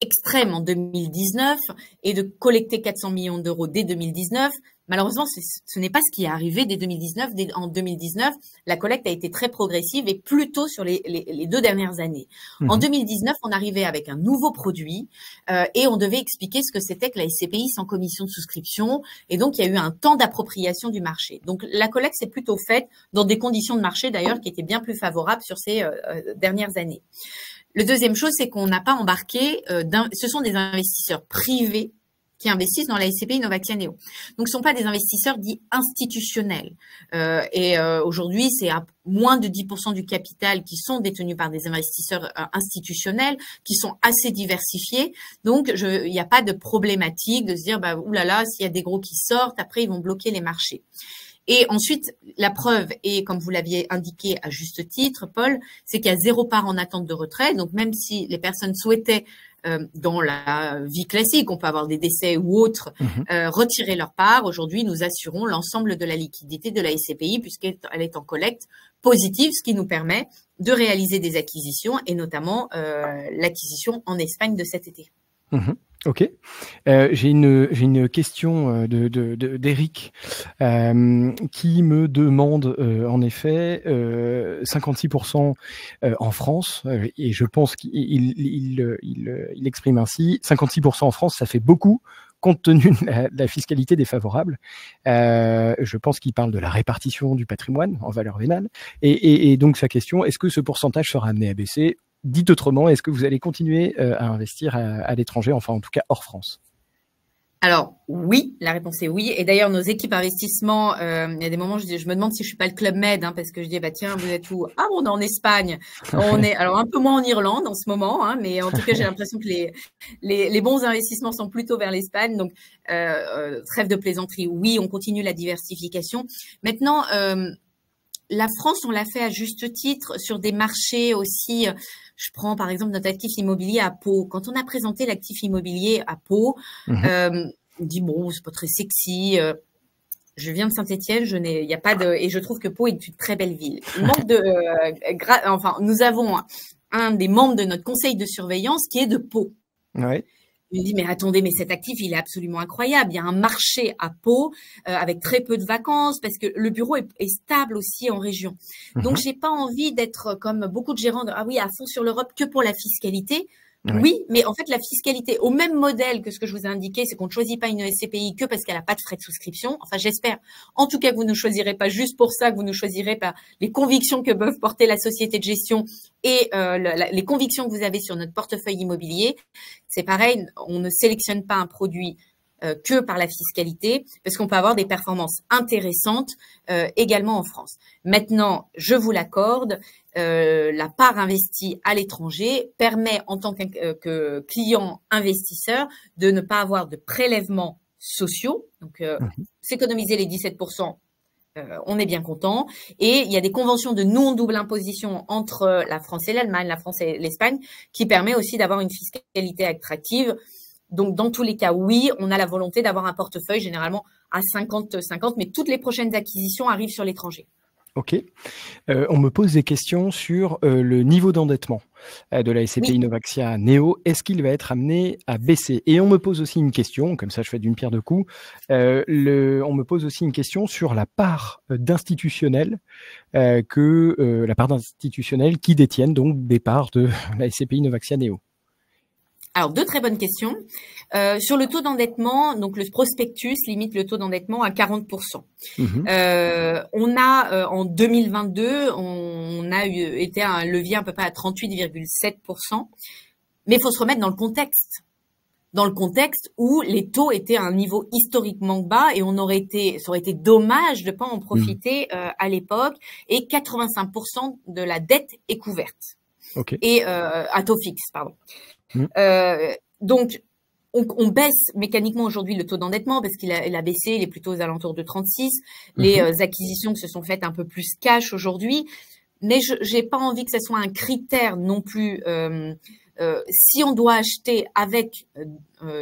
extrême en 2019 et de collecter 400 millions d'euros dès 2019. Malheureusement, ce n'est pas ce qui est arrivé dès 2019. En 2019, la collecte a été très progressive et plutôt sur les 2 dernières années. En 2019, on arrivait avec un nouveau produit et on devait expliquer ce que c'était que la SCPI sans commission de souscription. Et donc, il y a eu un temps d'appropriation du marché. Donc, la collecte s'est plutôt faite dans des conditions de marché, d'ailleurs, qui étaient bien plus favorables sur ces dernières années. Le deuxième chose, c'est qu'on n'a pas embarqué, ce sont des investisseurs privés qui investissent dans la SCPI Novaxia Neo. Donc, ce ne sont pas des investisseurs dits institutionnels. Aujourd'hui, c'est à moins de 10% du capital qui sont détenus par des investisseurs institutionnels, qui sont assez diversifiés. Donc, il n'y a pas de problématique de se dire, oulala, s'il y a des gros qui sortent, après, ils vont bloquer les marchés. Et ensuite, la preuve, et comme vous l'aviez indiqué à juste titre, Paul, c'est qu'il y a 0 part en attente de retrait. Donc, même si les personnes souhaitaient dans la vie classique, on peut avoir des décès ou autres, retirer leur part. Aujourd'hui, nous assurons l'ensemble de la liquidité de la SCPI puisqu'elle est en collecte positive, ce qui nous permet de réaliser des acquisitions et notamment l'acquisition en Espagne de cet été. Ok. J'ai une question d'Eric qui me demande en effet 56% en France et je pense qu'il exprime ainsi 56% en France, ça fait beaucoup compte tenu de la fiscalité défavorable. Je pense qu'il parle de la répartition du patrimoine en valeur vénale et donc sa question, est-ce que ce pourcentage sera amené à baisser? Dit autrement, est-ce que vous allez continuer à investir à l'étranger, enfin en tout cas hors France? Alors oui, la réponse est oui. Et d'ailleurs, nos équipes investissement, il y a des moments, je me demande si je suis pas le Club Med, parce que je dis tiens, vous êtes où? Ah bon, on est en Espagne. On est alors un peu moins en Irlande en ce moment, mais en tout cas, j'ai l'impression que les bons investissements sont plutôt vers l'Espagne. Donc trêve de plaisanterie. Oui, on continue la diversification. Maintenant. La France, on l'a fait à juste titre sur des marchés aussi. Je prends par exemple notre actif immobilier à Pau. Quand on a présenté l'actif immobilier à Pau, on dit bon, c'est pas très sexy. Je viens de Saint-Étienne, il n'y a pas de, et je trouve que Pau est une très belle ville. Il manque de, nous avons un des membres de notre conseil de surveillance qui est de Pau. Ouais. Je me dis, mais attendez, mais cet actif, il est absolument incroyable. Il y a un marché à Pau avec très peu de vacances parce que le bureau est stable aussi en région. Donc, j'ai pas envie d'être comme beaucoup de gérants à fond sur l'Europe que pour la fiscalité. Ouais. Oui, mais en fait, la fiscalité, au même modèle que ce que je vous ai indiqué, c'est qu'on ne choisit pas une SCPI que parce qu'elle n'a pas de frais de souscription. Enfin, j'espère. En tout cas, que vous ne choisirez pas juste pour ça, que vous ne choisirez pas les convictions que peuvent porter la société de gestion et les convictions que vous avez sur notre portefeuille immobilier. C'est pareil, on ne sélectionne pas un produit que par la fiscalité, parce qu'on peut avoir des performances intéressantes également en France. Maintenant, je vous l'accorde, la part investie à l'étranger permet en tant que client investisseur de ne pas avoir de prélèvements sociaux. Donc, s'économiser les 17%, on est bien content. Et il y a des conventions de non-double imposition entre la France et l'Allemagne, la France et l'Espagne, qui permet aussi d'avoir une fiscalité attractive. Donc, dans tous les cas, oui, on a la volonté d'avoir un portefeuille généralement à 50-50, mais toutes les prochaines acquisitions arrivent sur l'étranger. Ok. On me pose des questions sur le niveau d'endettement de la SCPI Novaxia Neo. Est-ce qu'il va être amené à baisser? Et on me pose aussi une question, comme ça je fais d'une pierre deux coups, on me pose aussi une question sur la part d'institutionnels la part d'institutionnels qui détiennent donc des parts de la SCPI Novaxia Neo. Alors, deux très bonnes questions. Sur le taux d'endettement, donc le prospectus limite le taux d'endettement à 40%. On a, en 2022, on a été à un levier à peu près à 38,7%. Mais il faut se remettre dans le contexte. Dans le contexte où les taux étaient à un niveau historiquement bas et ça aurait été dommage de pas en profiter à l'époque. Et 85% de la dette est couverte. Okay. Et à taux fixe, pardon. Donc, on baisse mécaniquement aujourd'hui le taux d'endettement parce qu'il a baissé, il est plutôt aux alentours de 36. Les acquisitions qui se sont faites un peu plus cash aujourd'hui, mais j'ai pas envie que ça soit un critère non plus. Si on doit acheter avec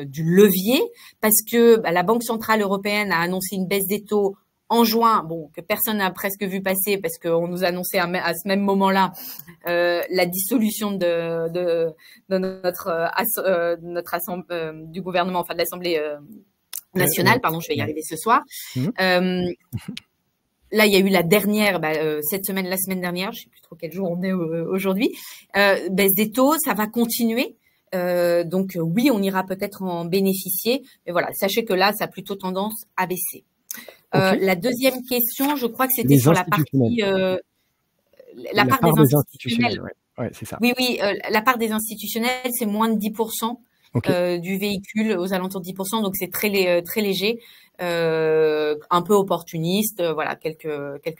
du levier, parce que la Banque centrale européenne a annoncé une baisse des taux en juin, que personne n'a presque vu passer parce qu'on nous annonçait à ce même moment-là la dissolution de notre assemblée du gouvernement, enfin de l'Assemblée nationale, pardon, je vais y arriver ce soir. Là, il y a eu la dernière, cette semaine, la semaine dernière, je sais plus trop quel jour on est aujourd'hui, baisse des taux, ça va continuer. Donc oui, on ira peut-être en bénéficier, mais voilà, sachez que là, ça a plutôt tendance à baisser. La deuxième question, je crois que c'était sur la partie, la part des institutionnels. Ouais, c'est ça. Oui, la part des institutionnels, c'est moins de 10%. Du véhicule, aux alentours de 10%, donc c'est très léger, un peu opportuniste, voilà, quelques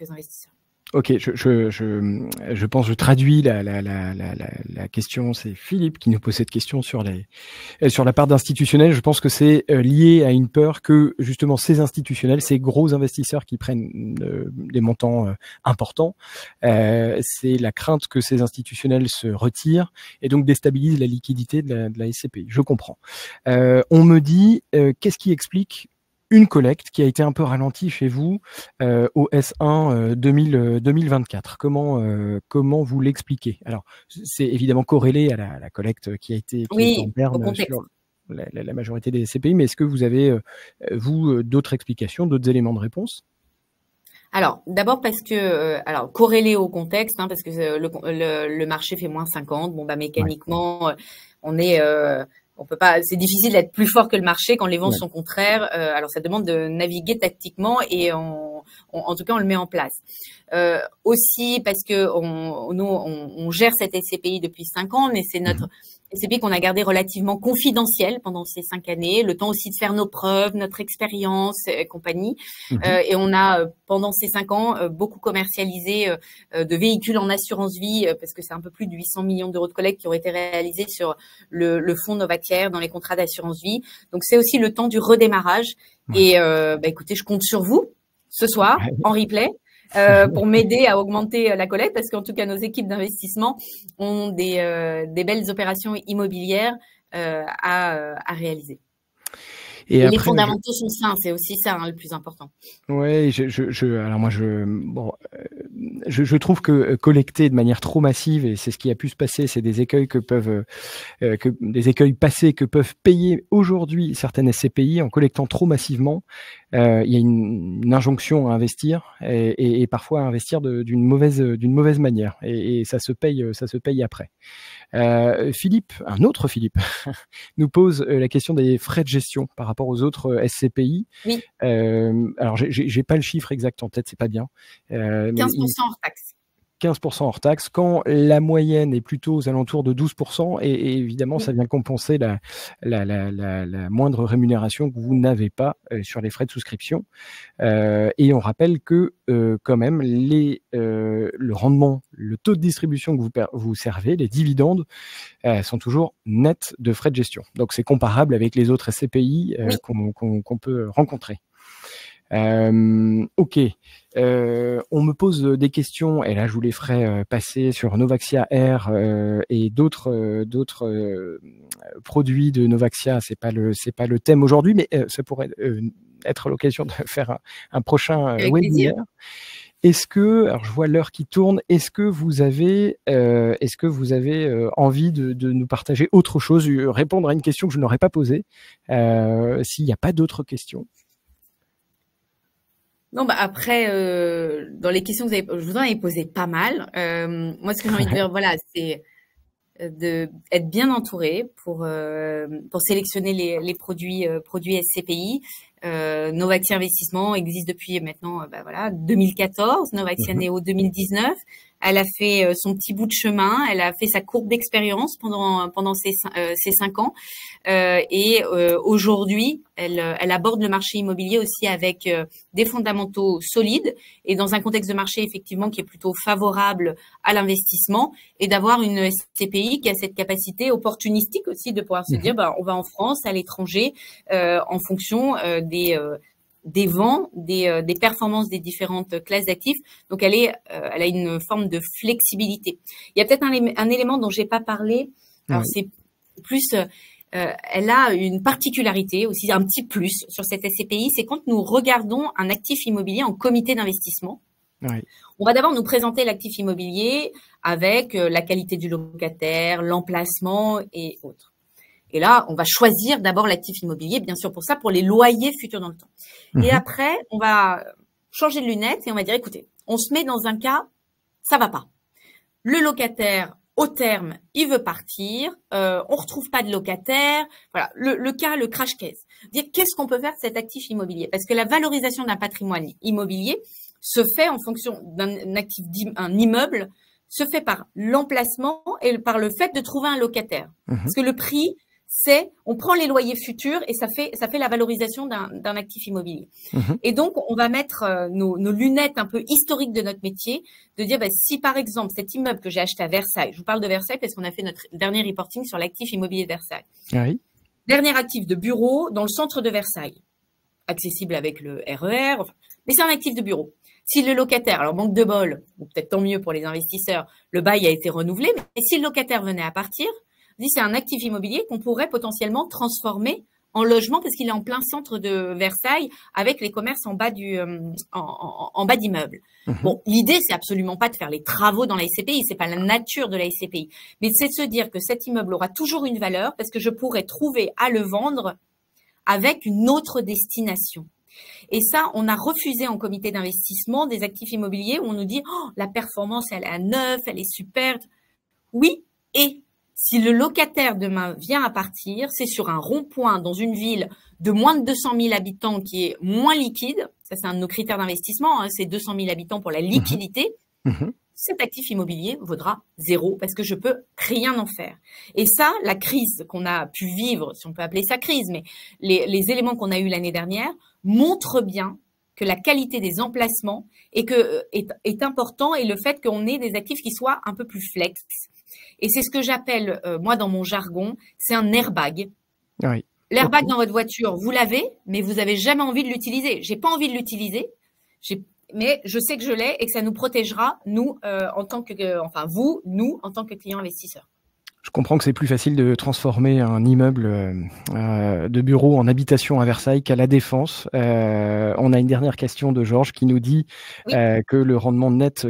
investisseurs. Ok, je pense, je traduis la question. C'est Philippe qui nous pose cette question sur la part d'institutionnels. Je pense que c'est lié à une peur que justement ces institutionnels, ces gros investisseurs qui prennent des montants importants, c'est la crainte que ces institutionnels se retirent et donc déstabilisent la liquidité de la SCPI. Je comprends. On me dit, qu'est-ce qui explique une collecte qui a été un peu ralentie chez vous au S1 2024. Comment vous l'expliquez? Alors, c'est évidemment corrélé à la collecte qui a été en berne sur la majorité des SCPI, mais est-ce que vous avez, vous, d'autres explications, d'autres éléments de réponse? Alors, d'abord parce que, corrélé au contexte, hein, parce que le marché fait moins 50. Bon, mécaniquement, on peut pas, c'est difficile d'être plus fort que le marché quand les vents sont contraires. Alors, ça demande de naviguer tactiquement et en tout cas, on le met en place. Aussi parce que on gère cette SCPI depuis 5 ans, mais c'est notre SCPI qu'on a gardé relativement confidentielle pendant ces 5 années, le temps aussi de faire nos preuves, notre expérience et compagnie. Et on a, pendant ces 5 ans, beaucoup commercialisé de véhicules en assurance vie, parce que c'est un peu plus de 800 millions d'euros de collecte qui ont été réalisés sur le fonds Novacare dans les contrats d'assurance vie. Donc, c'est aussi le temps du redémarrage. Et écoutez, je compte sur vous ce soir en replay. Pour m'aider à augmenter la collecte, parce qu'en tout cas, nos équipes d'investissement ont des belles opérations immobilières à réaliser. Et après, les fondamentaux sont sains, c'est aussi ça le plus important. Ouais, alors moi je trouve que collecter de manière trop massive, et c'est ce qui a pu se passer, c'est des écueils des écueils passés que peuvent payer aujourd'hui certaines SCPI en collectant trop massivement. Il y a une injonction à investir et parfois à investir d'une mauvaise manière, et ça se paye après. Philippe, un autre Philippe, nous pose la question des frais de gestion par rapport aux autres SCPI. Oui. Alors, j'ai pas le chiffre exact en tête, c'est pas bien. 15% hors taxe. 15% hors taxe, quand la moyenne est plutôt aux alentours de 12%, et évidemment, ça vient compenser la moindre rémunération que vous n'avez pas sur les frais de souscription. Et on rappelle que quand même le rendement, le taux de distribution que vous servez, les dividendes, sont toujours nets de frais de gestion. Donc c'est comparable avec les autres SCPI qu'on peut rencontrer. Ok. On me pose des questions, et là je vous les ferai passer sur Novaxia Air et d'autres produits de Novaxia. C'est pas le thème aujourd'hui, mais ça pourrait être l'occasion de faire un prochain webinaire. Est-ce que, alors je vois l'heure qui tourne, est-ce que vous avez envie de nous partager autre chose, répondre à une question que je n'aurais pas posée, s'il n'y a pas d'autres questions? Non, après, dans les questions je vous en ai posé pas mal. Moi, ce que j'ai envie de dire, voilà, c'est être bien entouré pour sélectionner les produits SCPI. Novaxia Investissement existe depuis maintenant 2014, Novaxia Neo 2019. Elle a fait son petit bout de chemin, elle a fait sa courbe d'expérience pendant ces 5 ans, et aujourd'hui elle aborde le marché immobilier aussi avec des fondamentaux solides, et dans un contexte de marché effectivement qui est plutôt favorable à l'investissement, et d'avoir une SCPI qui a cette capacité opportunistique aussi de pouvoir se dire on va en France, à l'étranger, en fonction des vents, des performances des différentes classes d'actifs. Donc elle a une forme de flexibilité. Il y a peut-être un élément dont j'ai pas parlé. Alors c'est plus, elle a une particularité aussi, un petit plus sur cette SCPI, c'est quand nous regardons un actif immobilier en comité d'investissement. On va d'abord nous présenter l'actif immobilier avec la qualité du locataire, l'emplacement et autres. Et là, on va choisir d'abord l'actif immobilier, bien sûr pour ça, pour les loyers futurs dans le temps. Et après, on va changer de lunettes et on va dire, écoutez, on se met dans un cas, ça va pas. Le locataire, au terme, il veut partir, on retrouve pas de locataire. Voilà, le cas, le crash case. Dire qu'est-ce qu'on peut faire de cet actif immobilier? Parce que la valorisation d'un patrimoine immobilier se fait en fonction d'un actif, un immeuble, se fait par l'emplacement et par le fait de trouver un locataire. Parce que le prix, on prend les loyers futurs et ça fait la valorisation d'un actif immobilier. Et donc, on va mettre nos lunettes un peu historiques de notre métier, de dire, si par exemple, cet immeuble que j'ai acheté à Versailles, je vous parle de Versailles parce qu'on a fait notre dernier reporting sur l'actif immobilier de Versailles. Oui. Dernier actif de bureau dans le centre de Versailles, accessible avec le RER, mais c'est un actif de bureau. Si le locataire, alors manque de bol, ou peut-être tant mieux pour les investisseurs, le bail a été renouvelé, mais si le locataire venait à partir, c'est un actif immobilier qu'on pourrait potentiellement transformer en logement parce qu'il est en plein centre de Versailles avec les commerces en bas en bas d'immeuble. Bon, l'idée, c'est absolument pas de faire les travaux dans la SCPI, c'est pas la nature de la SCPI, mais c'est de se dire que cet immeuble aura toujours une valeur parce que je pourrais trouver à le vendre avec une autre destination. Et ça, on a refusé en comité d'investissement des actifs immobiliers où on nous dit la performance, elle est à 9, elle est super. Oui, et si le locataire demain vient à partir, c'est sur un rond-point dans une ville de moins de 200 000 habitants qui est moins liquide. Ça, c'est un de nos critères d'investissement. C'est 200 000 habitants pour la liquidité. Cet actif immobilier vaudra 0 parce que je peux rien en faire. Et ça, la crise qu'on a pu vivre, si on peut appeler ça crise, mais les éléments qu'on a eus l'année dernière montrent bien que la qualité des emplacements est important et le fait qu'on ait des actifs qui soient un peu plus flex. Et c'est ce que j'appelle, moi, dans mon jargon, c'est un airbag. Oui. L'airbag dans votre voiture, vous l'avez, mais vous avez jamais envie de l'utiliser. J'ai pas envie de l'utiliser, mais je sais que je l'ai et que ça nous protégera, nous, en tant que clients investisseurs. Je comprends que c'est plus facile de transformer un immeuble de bureau en habitation à Versailles qu'à La Défense. On a une dernière question de Georges qui nous dit quel est le rendement net,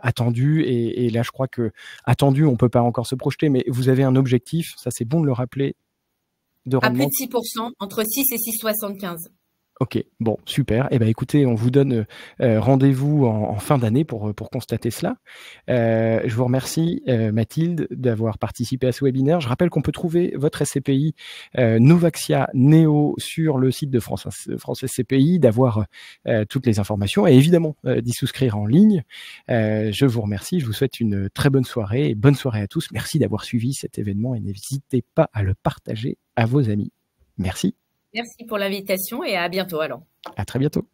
attendu. Et là, je crois que attendu, on peut pas encore se projeter, mais vous avez un objectif, ça c'est bon de le rappeler, de rendement. À plus de 6%, entre 6 et 6,75. Ok, bon, super. Eh ben, écoutez, on vous donne rendez-vous en fin d'année pour constater cela. Je vous remercie, Mathilde, d'avoir participé à ce webinaire. Je rappelle qu'on peut trouver votre SCPI Novaxia Neo sur le site de France SCPI, d'avoir toutes les informations et évidemment d'y souscrire en ligne. Je vous remercie, je vous souhaite une très bonne soirée et bonne soirée à tous. Merci d'avoir suivi cet événement et n'hésitez pas à le partager à vos amis. Merci. Merci pour l'invitation et à bientôt alors. À très bientôt.